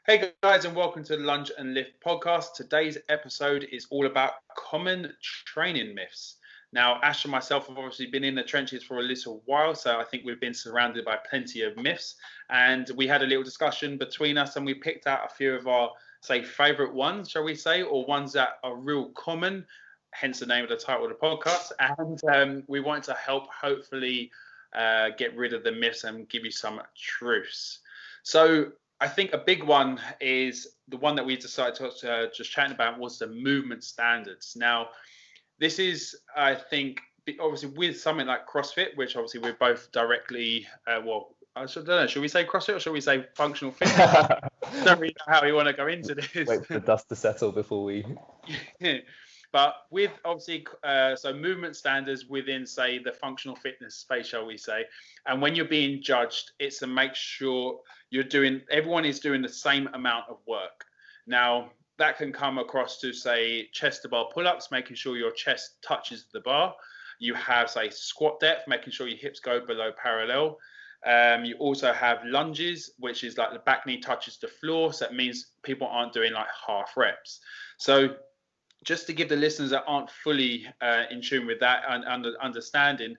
Hey guys, and welcome to the Lunge and Lift podcast. Today's episode is all about common training myths. Now, Ash and myself have obviously been in the trenches for a little while, so I think we've been surrounded by plenty of myths. And we had a little discussion between us, and we picked out a few of our, favorite ones, shall we say, or ones that are real common, hence the name of the title of the podcast. And we want to help, hopefully, get rid of the myths and give you some truths. So, I think a big one is the one that we decided to just chatting about was the movement standards. Now, this is, I think, obviously with something like CrossFit, which obviously we're both directly, I don't know, should we say CrossFit or should we say functional fitness? I don't really know how we want to go into this. Wait for the dust to settle before we... But with obviously, so movement standards within, say, the functional fitness space, shall we say, and when you're being judged, it's to make sure everyone is doing the same amount of work. Now, that can come across to, say, chest to bar pull-ups, making sure your chest touches the bar. You have, say, squat depth, making sure your hips go below parallel. You also have lunges, which is like the back knee touches the floor. So that means people aren't doing like half reps. So just to give the listeners that aren't fully in tune with that and understanding,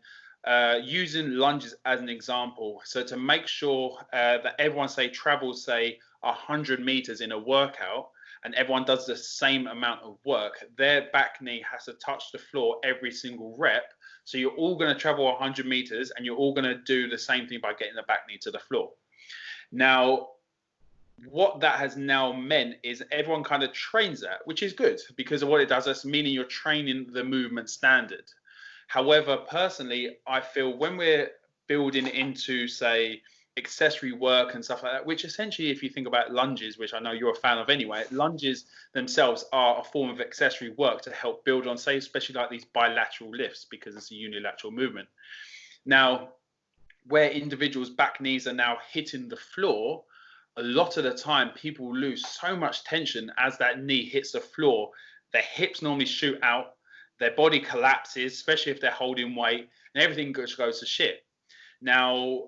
using lunges as an example. So to make sure that everyone, travels, 100 meters in a workout, and everyone does the same amount of work, their back knee has to touch the floor every single rep. So you're all going to travel 100 meters, and you're all going to do the same thing by getting the back knee to the floor. Now, what that has now meant is everyone kind of trains that, which is good because of what it does. That's meaning you're training the movement standard. However, personally, I feel when we're building into, say, accessory work and stuff like that, which essentially, if you think about lunges, which I know you're a fan of anyway, lunges themselves are a form of accessory work to help build on, say, especially like these bilateral lifts, because it's a unilateral movement. Now, where individuals' back knees are now hitting the floor, a lot of the time people lose so much tension as that knee hits the floor. Their hips normally shoot out, their body collapses, especially if they're holding weight, and everything just goes to shit. Now,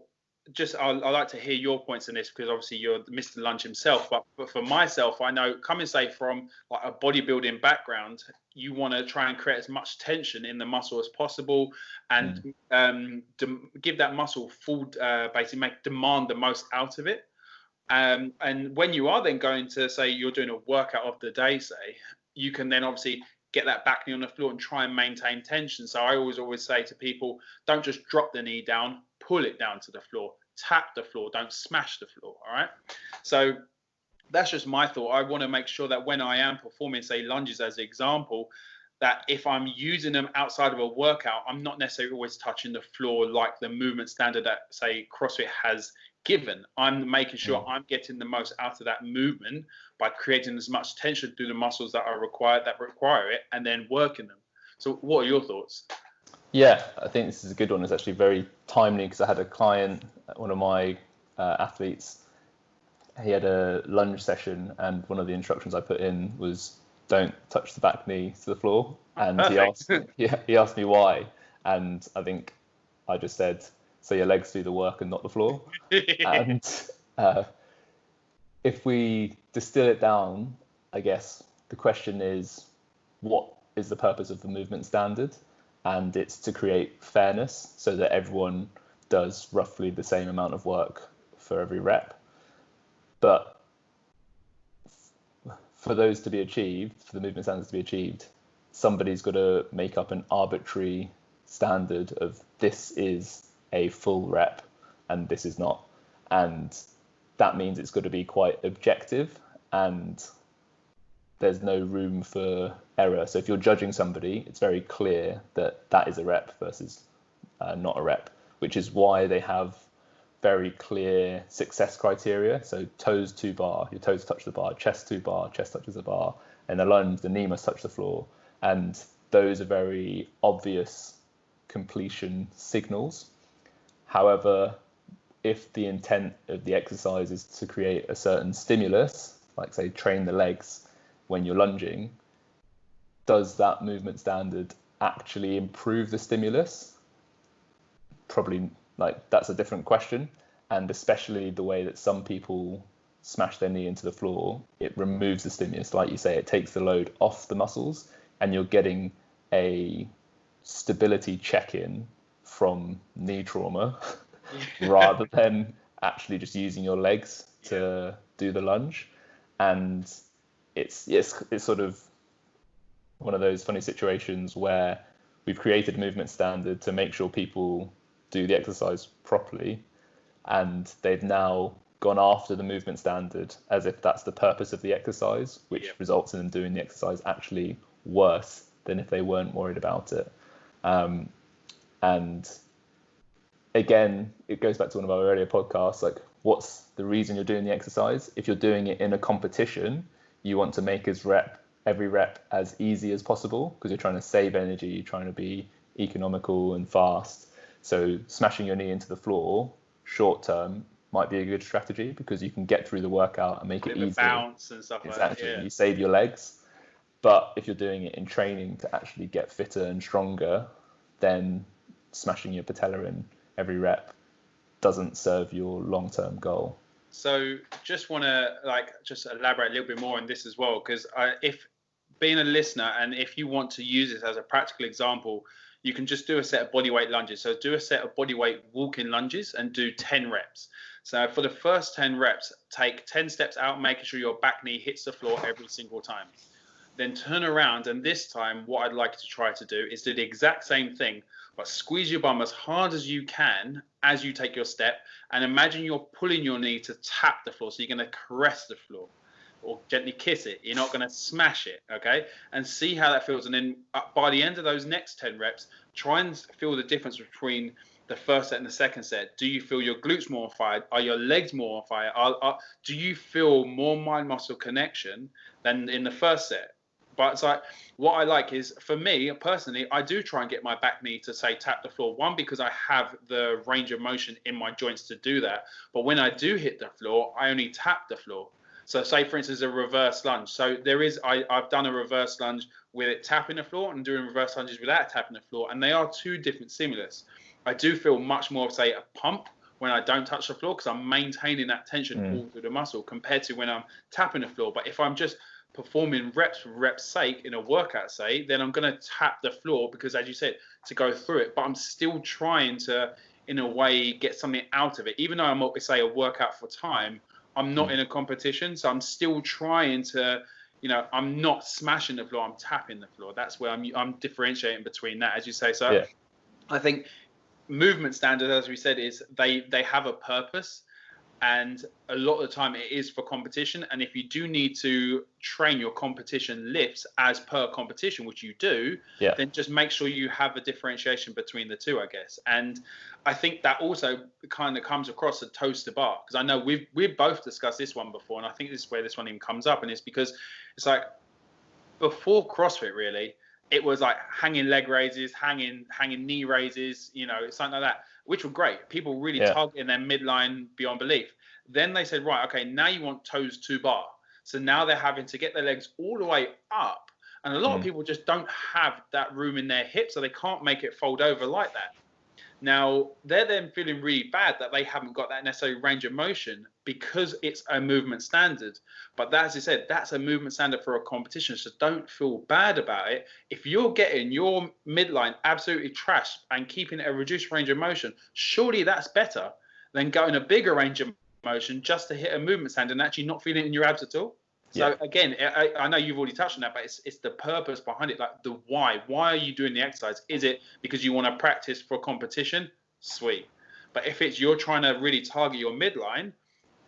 I'd like to hear your points on this, because obviously you're Mr. Lunge himself, but for myself, I know coming, from like a bodybuilding background, you want to try and create as much tension in the muscle as possible, and give that muscle full, basically demand the most out of it. And when you are then going to, say, you're doing a workout of the day, you can then obviously get that back knee on the floor and try and maintain tension. So I always say to people, don't just drop the knee down, pull it down to the floor, tap the floor, don't smash the floor. All right. So that's just my thought. I want to make sure that when I am performing, say, lunges as an example, that if I'm using them outside of a workout, I'm not necessarily always touching the floor like the movement standard that, say, CrossFit has given. I'm making sure I'm getting the most out of that movement by creating as much tension through the muscles that require it, and then working them. So what are your thoughts? Yeah, I think this is a good one. It's actually very timely because I had a client, one of my athletes, he had a lunge session, and one of the instructions I put in was don't touch the back knee to the floor. And he asked me why. And I think I just said, so your legs do the work and not the floor. And if we distill it down, I guess the question is, what is the purpose of the movement standard? And it's to create fairness so that everyone does roughly the same amount of work for every rep. But for those to be achieved, for the movement standards to be achieved, somebody's got to make up an arbitrary standard of this is a full rep and this is not. And that means it's got to be quite objective, and there's no room for error. So if you're judging somebody, it's very clear that that is a rep versus not a rep, which is why they have very clear success criteria. So toes to bar, your toes touch the bar, chest to bar, chest touches the bar, and the lunge, the knee must touch the floor. And those are very obvious completion signals. However, if the intent of the exercise is to create a certain stimulus, like say train the legs when you're lunging, does that movement standard actually improve the stimulus? Probably, like, that's a different question. And especially the way that some people smash their knee into the floor, it removes the stimulus. Like you say, it takes the load off the muscles, and you're getting a stability check-in from knee trauma rather than actually just using your legs to do the lunge. And it's sort of one of those funny situations where we've created a movement standard to make sure people do the exercise properly, and they've now gone after the movement standard as if that's the purpose of the exercise, which results in them doing the exercise actually worse than if they weren't worried about it. And again, it goes back to one of our earlier podcasts, like, what's the reason you're doing the exercise? If you're doing it in a competition, you want to make every rep as easy as possible, because you're trying to save energy, you're trying to be economical and fast. So smashing your knee into the floor short term might be a good strategy, because you can get through the workout and make it easier. Bounce and stuff exactly. Like that. Yeah. You save your legs. But if you're doing it in training to actually get fitter and stronger, then smashing your patella in every rep doesn't serve your long-term goal. So just want to just elaborate a little bit more on this as well, because if being a listener, and if you want to use this as a practical example, you can just do a set of bodyweight lunges. So do a set of bodyweight walking lunges and do 10 reps. So for the first 10 reps, take 10 steps out, making sure your back knee hits the floor every single time. Then turn around, and this time what I'd like you to try to do is do the exact same thing, but squeeze your bum as hard as you can as you take your step, and imagine you're pulling your knee to tap the floor. So you're going to caress the floor or gently kiss it. You're not going to smash it, okay? And see how that feels. And then by the end of those next 10 reps, try and feel the difference between the first set and the second set. Do you feel your glutes more on fire? Are your legs more on fire? Do you feel more mind muscle connection than in the first set? But it's like, what I like is, for me personally, I do try and get my back knee to, say, tap the floor. One, because I have the range of motion in my joints to do that. But when I do hit the floor, I only tap the floor. So say, for instance, a reverse lunge. So I've done a reverse lunge with it tapping the floor, and doing reverse lunges without tapping the floor. And they are two different stimulus. I do feel much more of, say, a pump when I don't touch the floor, because I'm maintaining that tension all through the muscle, compared to when I'm tapping the floor. But if I'm just performing reps for reps' sake in a workout, say, then I'm going to tap the floor, because, as you said, to go through it. But I'm still trying to, in a way, get something out of it. Even though I'm, say, a workout for time, I'm not in a competition. So I'm still trying to, I'm not smashing the floor, I'm tapping the floor. That's where I'm differentiating between that, as you say. So I think movement standards, as we said, is they have a purpose. And a lot of the time it is for competition. And if you do need to train your competition lifts as per competition, which you do, then just make sure you have a differentiation between the two, I guess. And I think that also kind of comes across a toes to bar, because I know we've both discussed this one before, and I think this is where this one even comes up. And it's because it's like, before CrossFit, really, it was like hanging leg raises, hanging knee raises, something like that, which were great. People really targeting their midline beyond belief. Then they said, right, okay, now you want toes to bar. So now they're having to get their legs all the way up. And a lot of people just don't have that room in their hips, so they can't make it fold over like that. Now, they're then feeling really bad that they haven't got that necessary range of motion, because it's a movement standard. But as I said, that's a movement standard for a competition, so don't feel bad about it. If you're getting your midline absolutely trashed and keeping it a reduced range of motion, surely that's better than going a bigger range of motion just to hit a movement standard and actually not feeling it in your abs at all. So again, I know you've already touched on that, but it's the purpose behind it, like the why. Why are you doing the exercise? Is it because you want to practice for competition? Sweet. But if it's you're trying to really target your midline,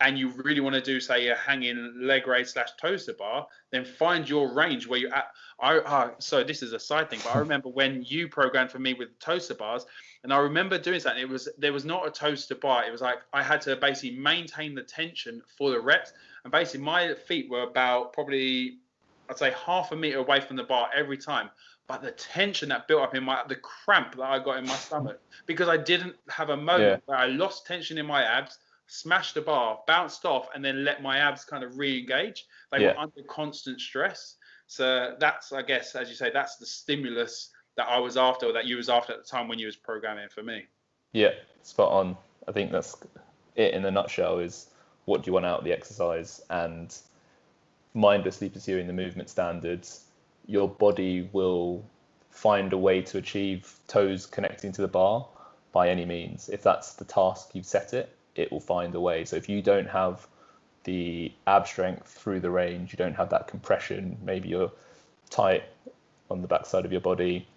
and you really want to do, say, a hanging leg raise / toes to bar, then find your range where you're at. So this is a side thing, but I remember when you programmed for me with toes to bars, and I remember doing that. There was not a toes to bar. It was like I had to basically maintain the tension for the reps, and basically my feet were about probably, I'd say, half a meter away from the bar every time. But the tension that built up in the cramp that I got in my stomach, because I didn't have a moment where I lost tension in my abs, smashed the bar, bounced off, and then let my abs kind of re-engage. They were under constant stress. So that's, I guess, as you say, that's the stimulus that I was after, or that you was after at the time when you was programming for me. Yeah, spot on. I think that's it in a nutshell, is what do you want out of the exercise, and mindlessly pursuing the movement standards, your body will find a way to achieve toes connecting to the bar by any means. If that's the task you've set it, it will find a way. So if you don't have the ab strength through the range, you don't have that compression, maybe you're tight on the backside of your body,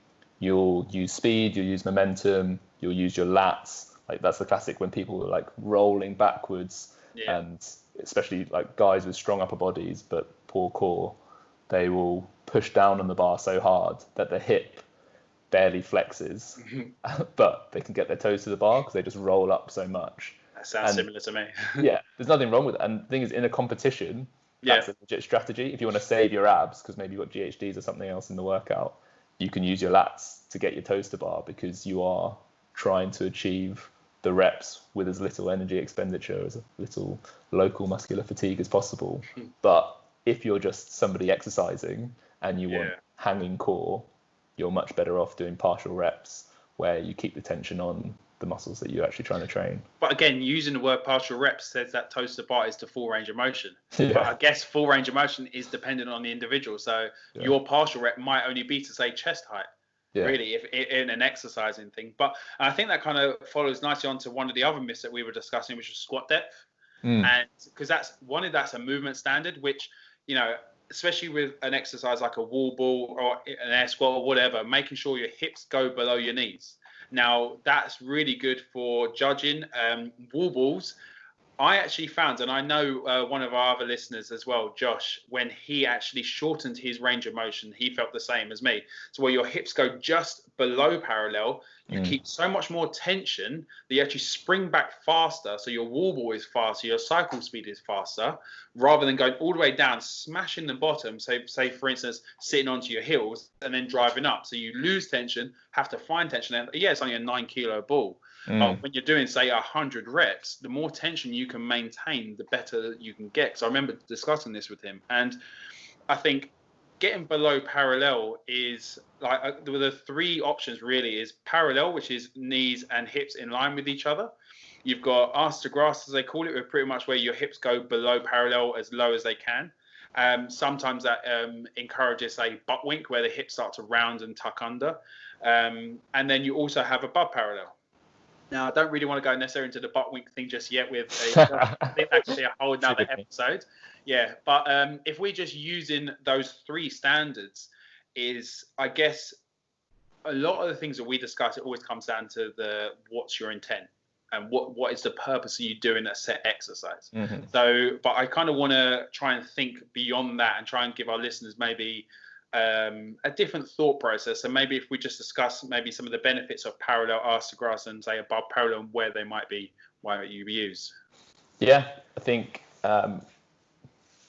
you'll use speed, you'll use momentum, you'll use your lats. Like that's the classic when people are like rolling backwards, and especially like guys with strong upper bodies but poor core, they will push down on the bar so hard that the hip barely flexes, but they can get their toes to the bar because they just roll up so much. That sounds similar to me. Yeah, there's nothing wrong with it. And the thing is, in a competition, that's a legit strategy. If you want to save your abs, because maybe you've got GHDs or something else in the workout, you can use your lats to get your toes to bar, because you are trying to achieve the reps with as little energy expenditure, as little local muscular fatigue as possible. But if you're just somebody exercising and you want hanging core, you're much better off doing partial reps where you keep the tension on the muscles that you're actually trying to train. But again, using the word partial reps says that toes to bar is to full range of motion. But I guess full range of motion is dependent on the individual. So your partial rep might only be to say chest height, really, if in an exercising thing. But I think that kind of follows nicely onto one of the other myths that we were discussing, which was squat depth. And because that's a movement standard, which, you know, especially with an exercise like a wall ball or an air squat or whatever, making sure your hips go below your knees. Now, that's really good for judging wall balls. I actually found, and I know one of our other listeners as well, Josh, when he actually shortened his range of motion, he felt the same as me. So where your hips go just below parallel, you keep so much more tension that you actually spring back faster. So your wall ball is faster, your cycle speed is faster, rather than going all the way down, smashing the bottom. So say, for instance, sitting onto your heels and then driving up. So you lose tension, have to find tension. And yeah, it's only a 9-kilo ball. But when you're doing, say, 100 reps, the more tension you can maintain, the better you can get. So I remember discussing this with him. And I think getting below parallel is like the three options really is parallel, which is knees and hips in line with each other. You've got arse to grass, as they call it, pretty much where your hips go below parallel as low as they can. Sometimes that encourages a butt wink where the hips start to round and tuck under. And then you also have above parallel. Now, I don't really want to go necessarily into the butt wink thing just yet. I think that could be a whole nother episode. Yeah, but if we're just using those three standards, is I guess a lot of the things that we discuss, it always comes down to what's your intent and what is the purpose of you doing a set exercise. So, but I kind of want to try and think beyond that and try and give our listeners maybe a different thought process. And maybe if we just discuss maybe some of the benefits of parallel arse to grass and say above parallel and where they might be, why you use. Yeah, I think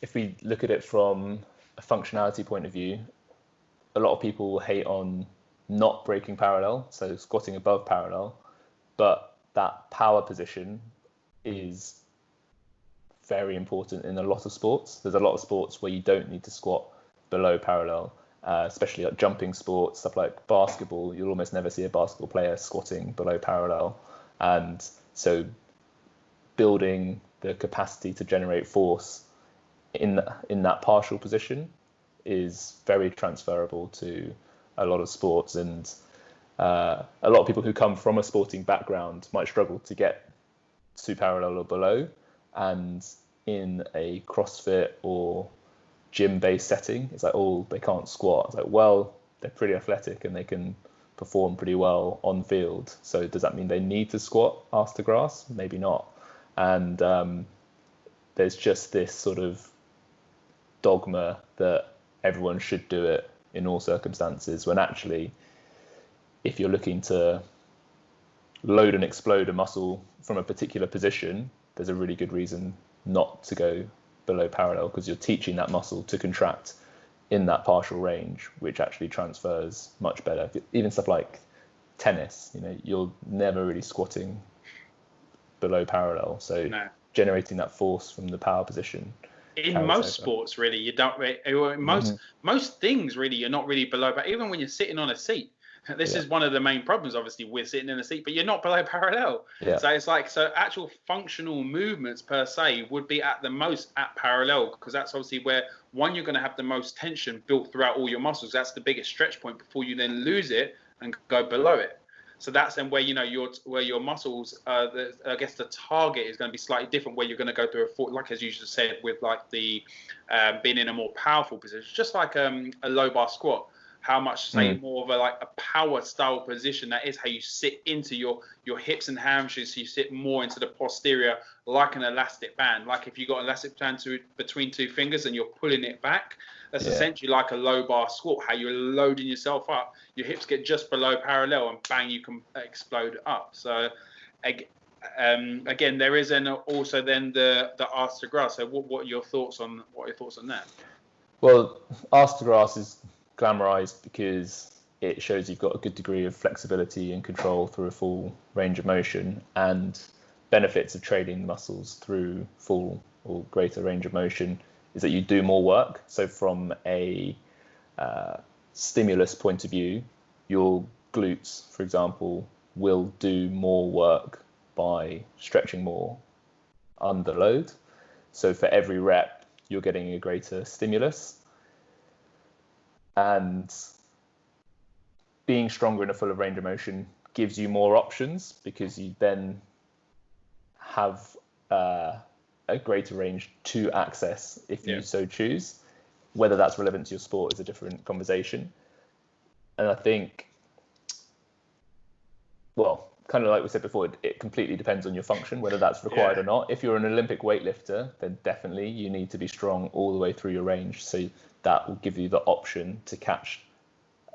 if we look at it from a functionality point of view, a lot of people hate on not breaking parallel, so squatting above parallel, but that power position is very important in a lot of sports. There's a lot of sports where you don't need to squat below parallel, especially like jumping sports, stuff like basketball. You'll almost never see a basketball player squatting below parallel. And so building the capacity to generate force in that partial position is very transferable to a lot of sports. And a lot of people who come from a sporting background might struggle to get to parallel or below. And in a CrossFit or gym-based setting, it's like, oh, they can't squat. It's like, well, they're pretty athletic and they can perform pretty well on field. So does that mean they need to squat arse to grass? Maybe not. And there's just this sort of dogma that everyone should do it in all circumstances, when actually, if you're looking to load and explode a muscle from a particular position, there's a really good reason not to go below parallel, because you're teaching that muscle to contract in that partial range, which actually transfers much better. Even stuff like tennis, you know, you're never really squatting below parallel, so generating that force from the power position. In most sports, really, you don't really, most things really, you're not really below, but even when you're sitting on a seat, This is one of the main problems, obviously, with sitting in a seat, but you're not below parallel. Yeah. So it's like, so actual functional movements per se would be at the most at parallel, because that's obviously where, one, you're going to have the most tension built throughout all your muscles. That's the biggest stretch point before you then lose it and go below it. So that's then where, you know, your muscles, I guess the target is going to be slightly different, where you're going to go through like as you just said, with like the being in a more powerful position, just like a low bar squat. How much, say, more of a like a power style position that is, how you sit into your hips and hamstrings, so you sit more into the posterior like an elastic band. Like if you got an elastic band between two fingers and you're pulling it back, that's essentially like a low bar squat, how you're loading yourself up. Your hips get just below parallel and bang, you can explode up. So again, there is also then the arse to grass. So what are your thoughts on that? Well, arse to grass is glamorized because it shows you've got a good degree of flexibility and control through a full range of motion, and benefits of training the muscles through full or greater range of motion is that you do more work. So from a stimulus point of view, your glutes, for example, will do more work by stretching more under load. So for every rep, you're getting a greater stimulus. And being stronger in a fuller range of motion gives you more options, because you then have a greater range to access if you so choose. Whether that's relevant to your sport is a different conversation. And I think, well, kind of like we said before, it completely depends on your function, whether that's required or not. If you're an Olympic weightlifter, then definitely you need to be strong all the way through your range. So that will give you the option to catch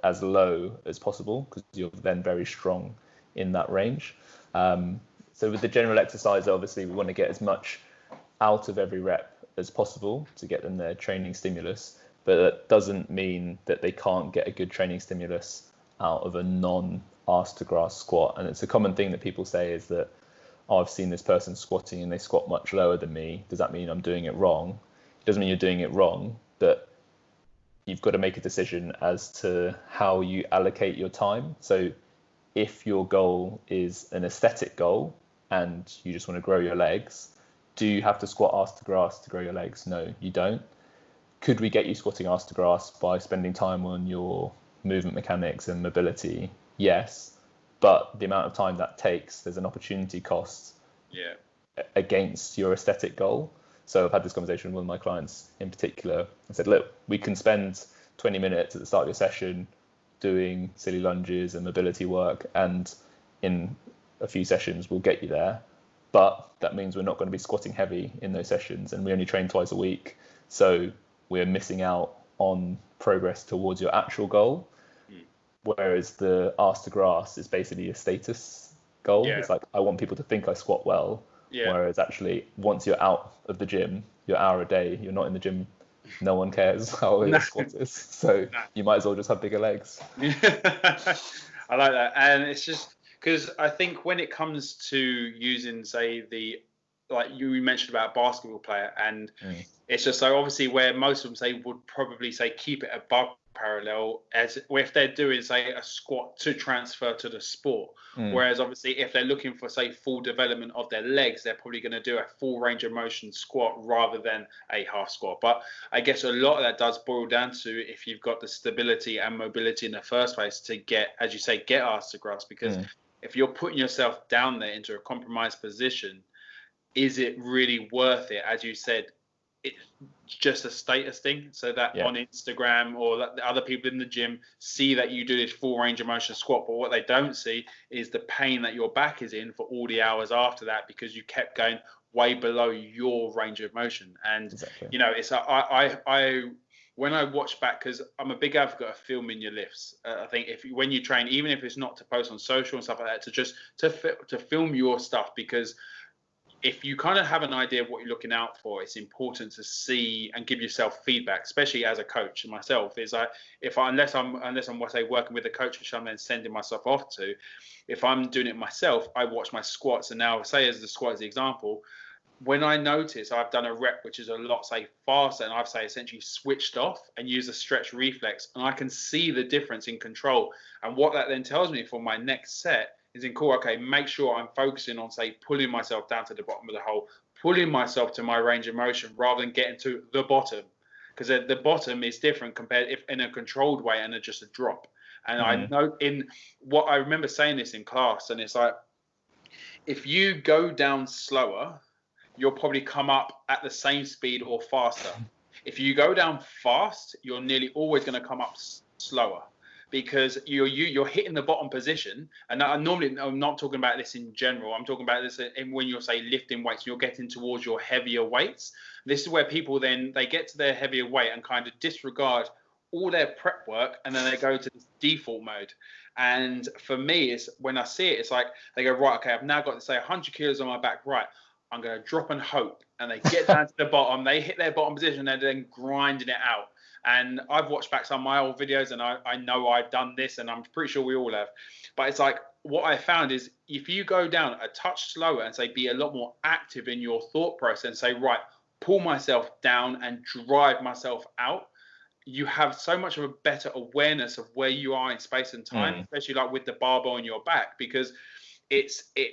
as low as possible, because you're then very strong in that range. So with the general exercise, obviously we want to get as much out of every rep as possible to get them their training stimulus, but that doesn't mean that they can't get a good training stimulus out of a non-arse to grass squat. And it's a common thing that people say is that, oh, I've seen this person squatting and they squat much lower than me. Does that mean I'm doing it wrong? It doesn't mean you're doing it wrong, but you've got to make a decision as to how you allocate your time. So if your goal is an aesthetic goal and you just want to grow your legs, do you have to squat arse to grass to grow your legs? No, you don't. Could we get you squatting arse to grass by spending time on your movement mechanics and mobility? Yes, but the amount of time that takes, there's an opportunity cost against your aesthetic goal. So I've had this conversation with one of my clients in particular. I said, look, we can spend 20 minutes at the start of your session doing silly lunges and mobility work, and in a few sessions we'll get you there. But that means we're not going to be squatting heavy in those sessions, and we only train twice a week. So we're missing out on progress towards your actual goal. Whereas the arse to grass is basically a status goal. It's like, I want people to think I squat well. Whereas actually, once you're out of the gym, your hour a day, you're not in the gym, no one cares how your squat is. So you might as well just have bigger legs. I like that. And it's just because I think when it comes to using, say, like you mentioned about a basketball player, and it's just so obviously where most of them say would probably say keep it above parallel, as if they're doing, say, a squat to transfer to the sport. Whereas obviously if they're looking for, say, full development of their legs, they're probably going to do a full range of motion squat rather than a half squat. But I guess a lot of that does boil down to if you've got the stability and mobility in the first place to get, as you say, get arse to grass, because if you're putting yourself down there into a compromised position, is it really worth it? As you said, it's just a status thing, so that on Instagram or that the other people in the gym see that you do this full range of motion squat, but what they don't see is the pain that your back is in for all the hours after that, because you kept going way below your range of motion. And you know, it's I when I watch back, because I'm a big advocate of filming your lifts. I think when you train, even if it's not to post on social and stuff like that, to just to film your stuff, because if you kind of have an idea of what you're looking out for, it's important to see and give yourself feedback, especially as a coach. And myself is unless I'm working with a coach, which I'm then sending myself off to, if I'm doing it myself, I watch my squats. And now, say as the squat as the example, when I notice I've done a rep which is a lot, say, faster, and I've, say, essentially switched off and used a stretch reflex, and I can see the difference in control. And what that then tells me for my next set is in core, okay, make sure I'm focusing on, say, pulling myself down to the bottom of the hole, pulling myself to my range of motion rather than getting to the bottom. Because the bottom is different compared if in a controlled way and just a drop. And I know in what I remember saying this in class, and it's like, if you go down slower, you'll probably come up at the same speed or faster. If you go down fast, you're nearly always going to come up slower, because you're hitting the bottom position. And normally, I'm not talking about this in general. I'm talking about this in when you're, say, lifting weights, you're getting towards your heavier weights. This is where people then, they get to their heavier weight and kind of disregard all their prep work, and then they go to this default mode. And for me, it's when I see it, it's like they go, right, okay, I've now got to, say, 100 kilos on my back, right, I'm going to drop and hope. And they get down to the bottom, they hit their bottom position, and they're then grinding it out. And I've watched back some of my old videos, and I know I've done this, and I'm pretty sure we all have. But it's like, what I found is if you go down a touch slower and, say, be a lot more active in your thought process and say, right, pull myself down and drive myself out, you have so much of a better awareness of where you are in space and time, especially like with the barbell on your back, because it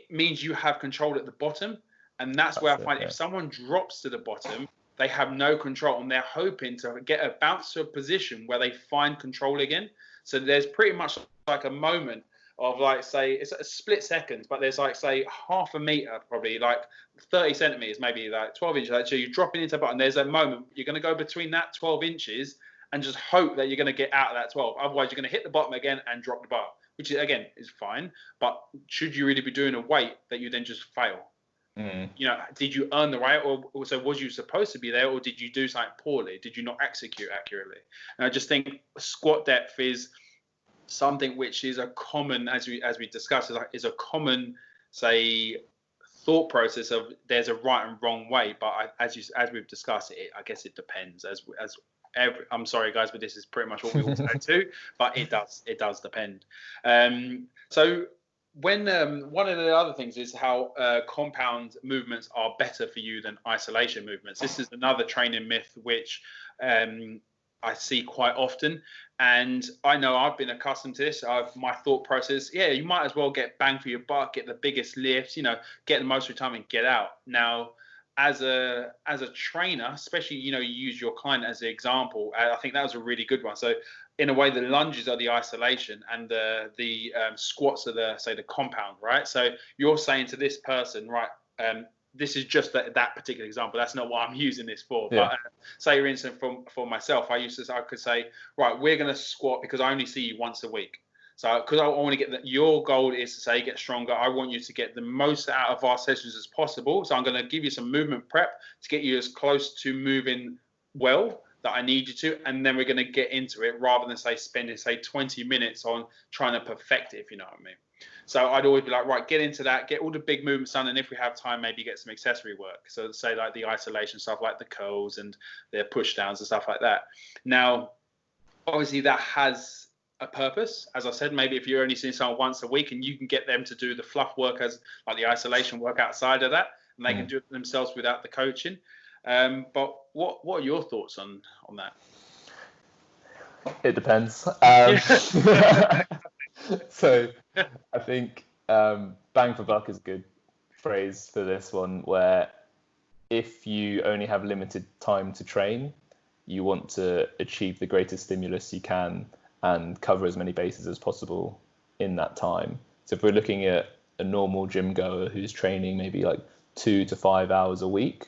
means you have control at the bottom. And that's where I find if someone drops to the bottom, they have no control, and they're hoping to get a bounce to a position where they find control again. So there's pretty much like a moment of, like, say, it's a split second, but there's, like, say, half a meter, probably like 30 centimeters, maybe like 12 inches. So you're dropping into the bottom. There's a moment you're going to go between that 12 inches and just hope that you're going to get out of that 12. Otherwise, you're going to hit the bottom again and drop the bar, which is, again, is fine. But should you really be doing a weight that you then just fail? You know, did you earn the right, or so was you supposed to be there, or did you do something poorly? Did you not execute accurately? And I just think squat depth is something which is a common, as we discussed, is a common, say, thought process of there's a right and wrong way. But as we've discussed, I guess it depends. I'm sorry, guys, but this is pretty much what we all say too. But it does depend. So when one of the other things is how compound movements are better for you than isolation movements. This is another training myth which I see quite often, and I know I've been accustomed to this. My thought process, you might as well get bang for your buck, get the biggest lifts, get the most of your time and get out. Now, as a trainer, especially, you use your client as an example. I think that was a really good one. So in a way, the lunges are the isolation, and the squats are the compound, right? So you're saying to this person, right, this is just that particular example. That's not what I'm using this for. Yeah. But say, for instance, for myself, I could say, right, we're going to squat because I only see you once a week. So because I want to get that, your goal is to, say, get stronger. I want you to get the most out of our sessions as possible. So I'm going to give you some movement prep to get you as close to moving well that I need you to, and then we're going to get into it rather than, say, spending, say, 20 minutes on trying to perfect it, if you know what I mean. So I'd always be like, right, get into that, get all the big movements done, and if we have time, maybe get some accessory work. So say like the isolation stuff, like the curls and the push downs and stuff like that. Now, obviously that has a purpose. As I said, maybe if you're only seeing someone once a week and you can get them to do the fluff work as like the isolation work outside of that, and they can do it themselves without the coaching. But what are your thoughts on that? It depends. So I think bang for buck is a good phrase for this one, where if you only have limited time to train, you want to achieve the greatest stimulus you can and cover as many bases as possible in that time. So if we're looking at a normal gym goer who's training maybe like 2 to 5 hours a week,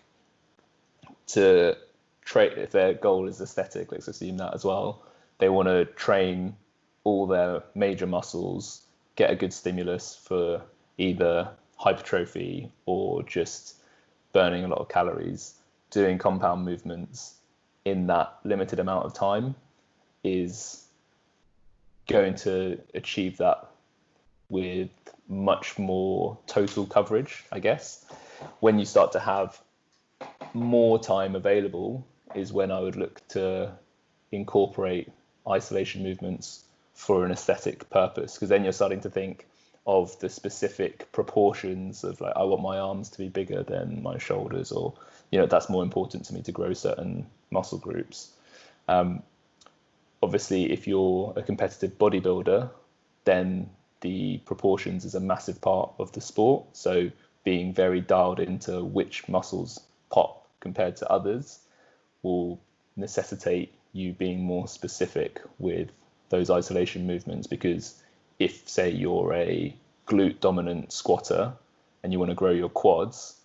to train, if their goal is aesthetic, let's assume that as well, they want to train all their major muscles, get a good stimulus for either hypertrophy or just burning a lot of calories. Doing compound movements in that limited amount of time is going to achieve that with much more total coverage, I guess. When you start to have more time available is when I would look to incorporate isolation movements for an aesthetic purpose, because then you're starting to think, of the specific proportions of, like, I want my arms to be bigger than my shoulders, or, you know, that's more important to me to grow certain muscle groups. Obviously, if you're a competitive bodybuilder, then the proportions is a massive part of the sport. So being very dialed into which muscles pop compared to others will necessitate you being more specific with those isolation movements, because if, say, you're a glute dominant squatter and you want to grow your quads,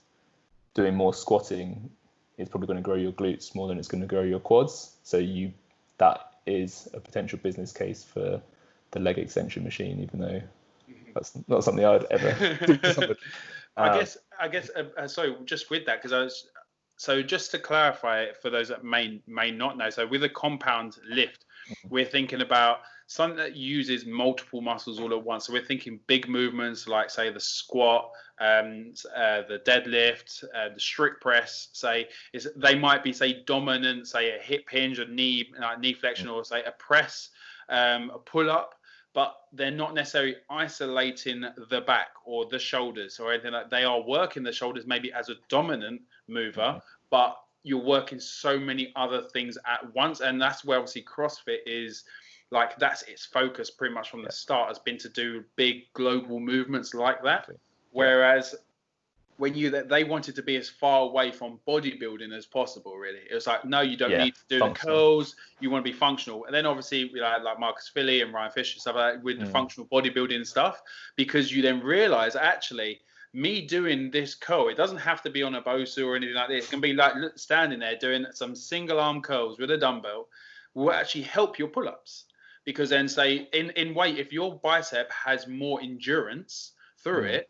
doing more squatting is probably going to grow your glutes more than it's going to grow your quads. So that is a potential business case for the leg extension machine, even though that's not something I'd ever do to somebody. I guess. So just with that, so just to clarify it for those that may not know, so with a compound lift, we're thinking about something that uses multiple muscles all at once. So we're thinking big movements like, say, the squat, the deadlift, the strict press. They might be, say, dominant, say, a hip hinge, a knee flexion, or say a press, a pull up. But they're not necessarily isolating the back or the shoulders or anything like that. They are working the shoulders maybe as a dominant mover, but you're working so many other things at once. And that's where obviously CrossFit is, like, that's its focus pretty much from the start, has been to do big global movements like that. Whereas when they wanted to be as far away from bodybuilding as possible, really. It was like, no, you don't need to do the curls. You want to be functional. And then obviously we had like Marcus Philly and Ryan Fisher, stuff like that, with the functional bodybuilding stuff, because you then realize, actually, me doing this curl, it doesn't have to be on a BOSU or anything like this. It can be like standing there doing some single arm curls with a dumbbell will actually help your pull-ups. Because then, say, in weight, if your bicep has more endurance through it,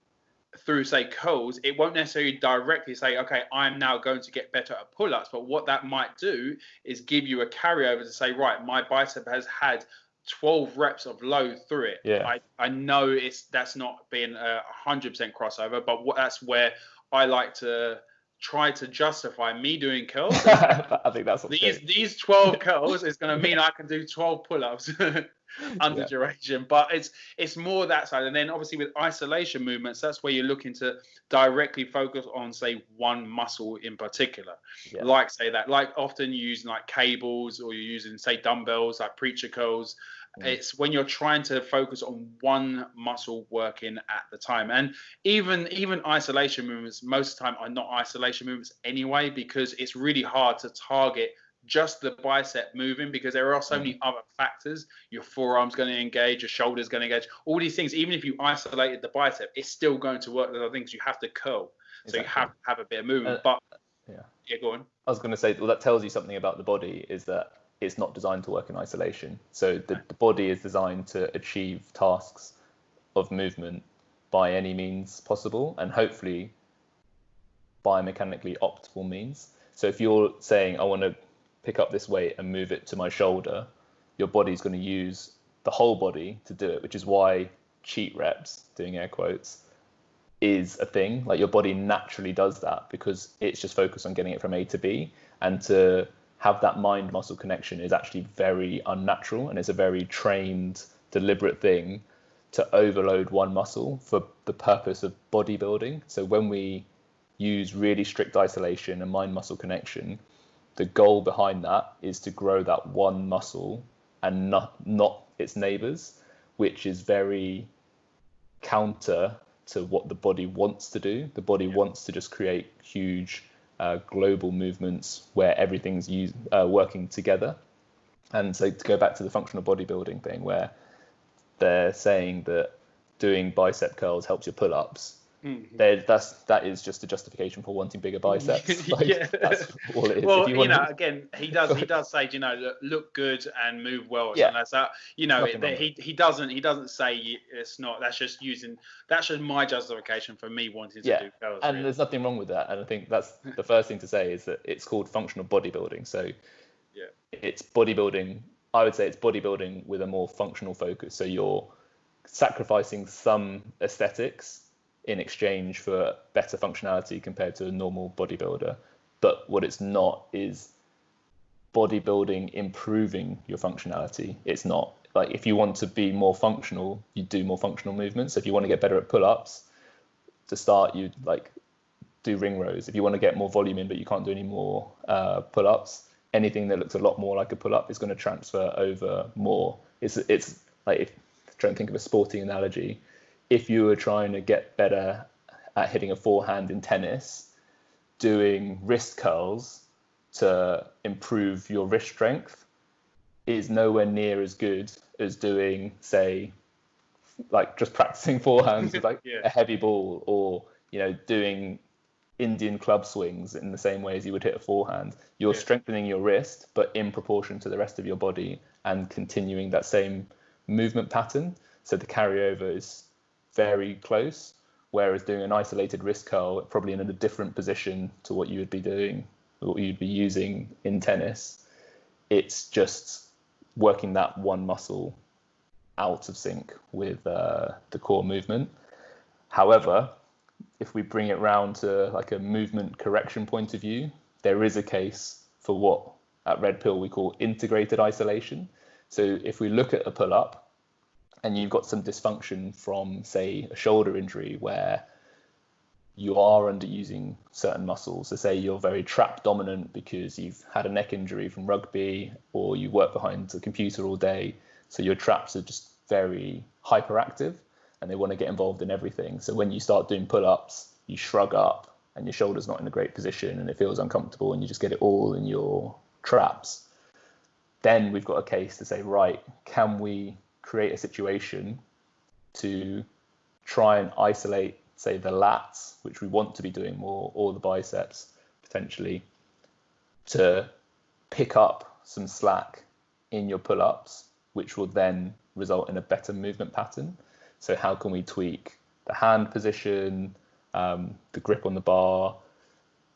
through, say, curls, it won't necessarily directly say, okay, I'm now going to get better at pull-ups. But what that might do is give you a carryover to say, right, my bicep has had 12 reps of load through it. Yeah. I know that's not being 100% crossover, but that's where I like to try to justify me doing curls. I think that's these 12 curls is going to mean I can do 12 pull-ups under duration, but it's more that side. And then obviously with isolation movements, that's where you're looking to directly focus on, say, one muscle in particular. Like, say, that, like, often you're using like cables, or you're using, say, dumbbells like preacher curls. It's when you're trying to focus on one muscle working at the time. And even isolation movements most of the time are not isolation movements anyway, because it's really hard to target just the bicep moving, because there are so many other factors. Your forearm's going to engage, your shoulder's going to engage, all these things. Even if you isolated the bicep, it's still going to work. There's other things you have to curl. So you have to have a bit of movement. But go on. I was going to say, well, that tells you something about the body, is that it's not designed to work in isolation. So the body is designed to achieve tasks of movement by any means possible, and hopefully biomechanically optimal means. So if you're saying, I want to pick up this weight and move it to my shoulder, your body's going to use the whole body to do it, which is why cheat reps, doing air quotes, is a thing. Like, your body naturally does that because it's just focused on getting it from A to B, and to have that mind muscle connection is actually very unnatural, and it's a very trained, deliberate thing to overload one muscle for the purpose of bodybuilding. So when we use really strict isolation and mind muscle connection, the goal behind that is to grow that one muscle and not its neighbors, which is very counter to what the body wants to do. The body wants to just create huge global movements where everything's working together. And so to go back to the functional bodybuilding thing, where they're saying that doing bicep curls helps your pull-ups, that is just a justification for wanting bigger biceps. That's all it is. Well, again, he does say, look good and move well. Yeah. That's that. He doesn't say it's not. That's just my justification for me wanting to do curls. And really, there's nothing wrong with that. And I think that's the first thing to say, is that it's called functional bodybuilding. So it's bodybuilding. I would say it's bodybuilding with a more functional focus. So you're sacrificing some aesthetics in exchange for better functionality compared to a normal bodybuilder. But what it's not is bodybuilding improving your functionality. It's not. Like, if you want to be more functional, you do more functional movements. So if you want to get better at pull-ups, to start, you like do ring rows. If you want to get more volume in, but you can't do any more pull-ups, anything that looks a lot more like a pull-up is going to transfer over more. It's like, if trying to think of a sporting analogy, if you were trying to get better at hitting a forehand in tennis, doing wrist curls to improve your wrist strength is nowhere near as good as doing, say, like just practicing forehands with like a heavy ball, or, you know, doing Indian club swings in the same way as you would hit a forehand. You're strengthening your wrist, but in proportion to the rest of your body, and continuing that same movement pattern. So the carryover is very close, whereas doing an isolated wrist curl, probably in a different position to what you would be doing, what you'd be using in tennis, it's just working that one muscle out of sync with the core movement. However, if we bring it round to like a movement correction point of view, there is a case for what at Red Pill we call integrated isolation. So if we look at a pull-up and you've got some dysfunction from, say, a shoulder injury where you are underusing certain muscles, so say you're very trap dominant because you've had a neck injury from rugby, or you work behind the computer all day, so your traps are just very hyperactive and they want to get involved in everything. So when you start doing pull-ups, you shrug up and your shoulder's not in a great position and it feels uncomfortable and you just get it all in your traps. Then we've got a case to say, right, can we create a situation to try and isolate, say, the lats, which we want to be doing more, or the biceps potentially, to pick up some slack in your pull-ups, which will then result in a better movement pattern. So how can we tweak the hand position, the grip on the bar,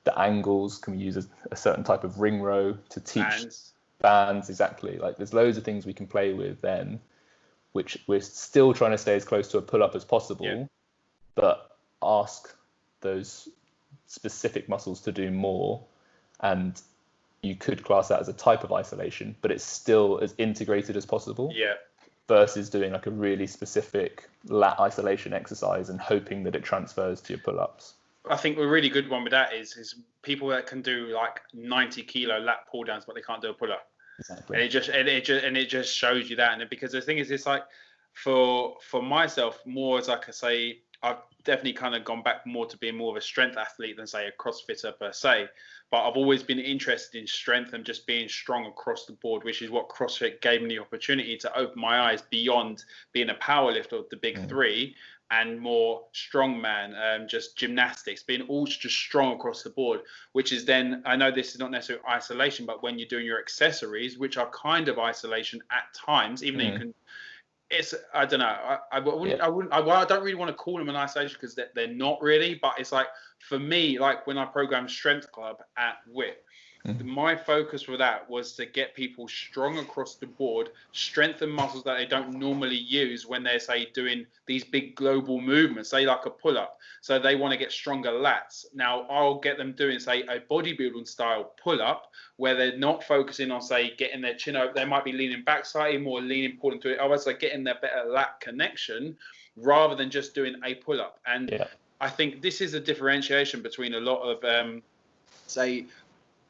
the angles? Can we use a certain type of ring row to teach bands? Exactly. Like, there's loads of things we can play with then, which we're still trying to stay as close to a pull-up as possible, but ask those specific muscles to do more. And you could class that as a type of isolation, but it's still as integrated as possible. Versus doing like a really specific lat isolation exercise and hoping that it transfers to your pull-ups. I think a really good one with that is people that can do like 90 kilo lat pull downs, but they can't do a pull-up. Exactly. And it just shows you that. And because the thing is, it's like for myself, more as like I say, I've definitely kind of gone back more to being more of a strength athlete than, say, a CrossFitter per se. But I've always been interested in strength and just being strong across the board, which is what CrossFit gave me the opportunity to open my eyes beyond being a powerlifter of the big three and more strongman, just gymnastics, being all just strong across the board, which is then, I know this is not necessarily isolation, but when you're doing your accessories, which are kind of isolation at times, even though you can, it's, I don't know, I don't really want to call them an isolation because they're not really, but it's like, for me, like when I programmed Strength Club at WIT, my focus for that was to get people strong across the board, strengthen muscles that they don't normally use when they're, say, doing these big global movements, say like a pull-up. So they want to get stronger lats. Now I'll get them doing, say, a bodybuilding style pull-up where they're not focusing on, say, getting their chin up. They might be leaning back slightly more, leaning forward into it. Otherwise, like getting their better lat connection rather than just doing a pull-up. And I think this is a differentiation between a lot of, say,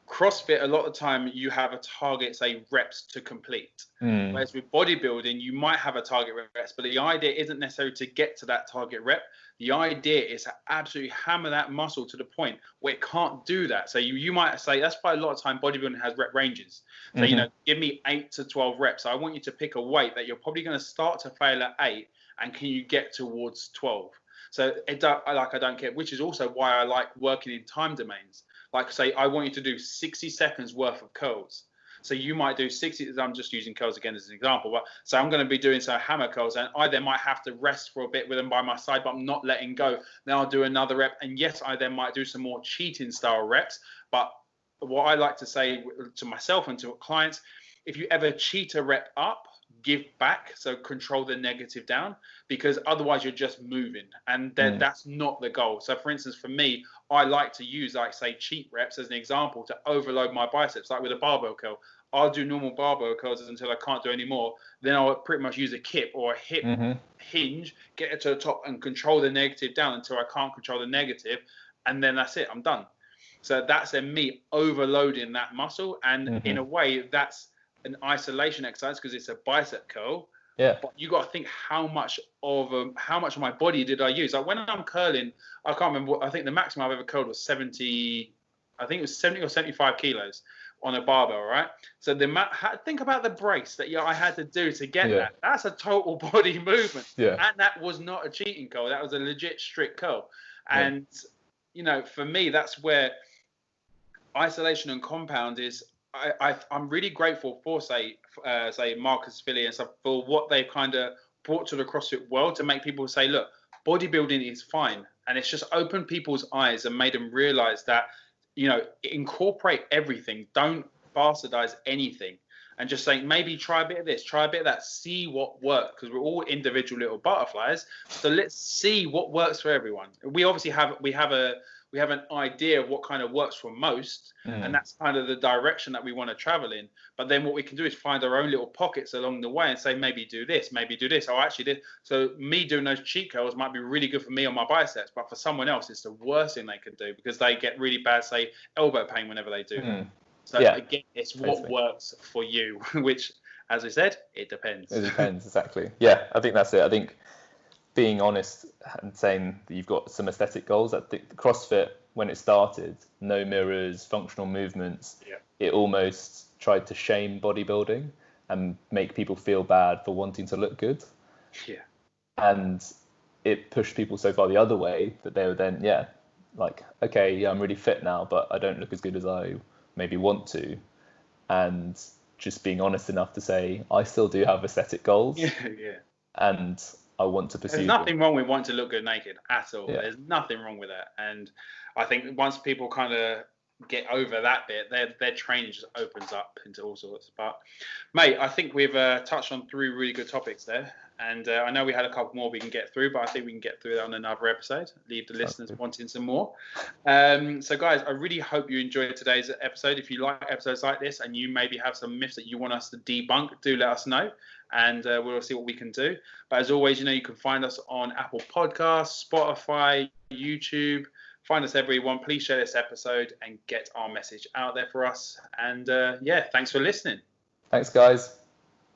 CrossFit. A lot of the time you have a target, say, reps to complete. Whereas with bodybuilding, you might have a target reps, but the idea isn't necessarily to get to that target rep. The idea is to absolutely hammer that muscle to the point where it can't do that. So you might say, that's why a lot of time bodybuilding has rep ranges. So, you know, give me 8 to 12 reps. I want you to pick a weight that you're probably going to start to fail at 8, and can you get towards 12? So I don't care, which is also why I like working in time domains. Like, say, I want you to do 60 seconds worth of curls. So you might do 60, I'm just using curls again as an example, but so I'm going to be doing some hammer curls, and I then might have to rest for a bit with them by my side, but I'm not letting go. Then I'll do another rep. And yes, I then might do some more cheating style reps. But what I like to say to myself and to clients, if you ever cheat a rep up, give back, so control the negative down, because otherwise you're just moving, and then that's not the goal. So for instance, for me, I like to use, like, say, cheat reps as an example to overload my biceps. Like with a barbell curl, I'll do normal barbell curls until I can't do any more. Then I'll pretty much use a kip or a hip hinge, get it to the top and control the negative down until I can't control the negative. And then that's it, I'm done. So that's me overloading that muscle. And in a way, that's an isolation exercise because it's a bicep curl. Yeah. But you got to think how much of my body did I use? Like when I'm curling, I can't remember. I think the maximum I've ever curled was 70. I think it was 70 or 75 kilos on a barbell, right? So think about the brace that I had to do to get that. That's a total body movement. Yeah. And that was not a cheating curl. That was a legit strict curl. And you know, for me, that's where isolation and compound is. I'm really grateful for say Marcus Philly and stuff for what they've kind of brought to the CrossFit world to make people say, look, bodybuilding is fine, and it's just opened people's eyes and made them realize that, you know, incorporate everything, don't bastardize anything, and just saying maybe try a bit of this, try a bit of that, see what works, because we're all individual little butterflies. So let's see what works for everyone. We obviously have an idea of what kind of works for most, and that's kind of the direction that we want to travel in. But then what we can do is find our own little pockets along the way and say, maybe do this, or actually this. So me doing those cheat curls might be really good for me on my biceps, but for someone else, it's the worst thing they can do because they get really bad, say, elbow pain whenever they do that. So again, it's what works for you, which, as I said, it depends. It depends, exactly. Yeah, I think that's it. I think being honest and saying that you've got some aesthetic goals. I think CrossFit, when it started, no mirrors, functional movements, it almost tried to shame bodybuilding and make people feel bad for wanting to look good. Yeah. And it pushed people so far the other way that they were then, like, okay, yeah, I'm really fit now, but I don't look as good as I maybe want to. And just being honest enough to say, I still do have aesthetic goals. Yeah. And I want to pursue There's nothing wrong with wanting to look good naked at all. Yeah. There's nothing wrong with that. And I think once people kind of get over that bit, their training just opens up into all sorts. But, mate, I think we've touched on 3 really good topics there. And I know we had a couple more we can get through, but I think we can get through that on another episode. Leave the listeners wanting some more. So, guys, I really hope you enjoyed today's episode. If you like episodes like this and you maybe have some myths that you want us to debunk, do let us know. And we'll see what we can do. But as always, you know, you can find us on Apple Podcasts, Spotify, YouTube. Find us everyone. Please share this episode and get our message out there for us. And thanks for listening. Thanks, guys.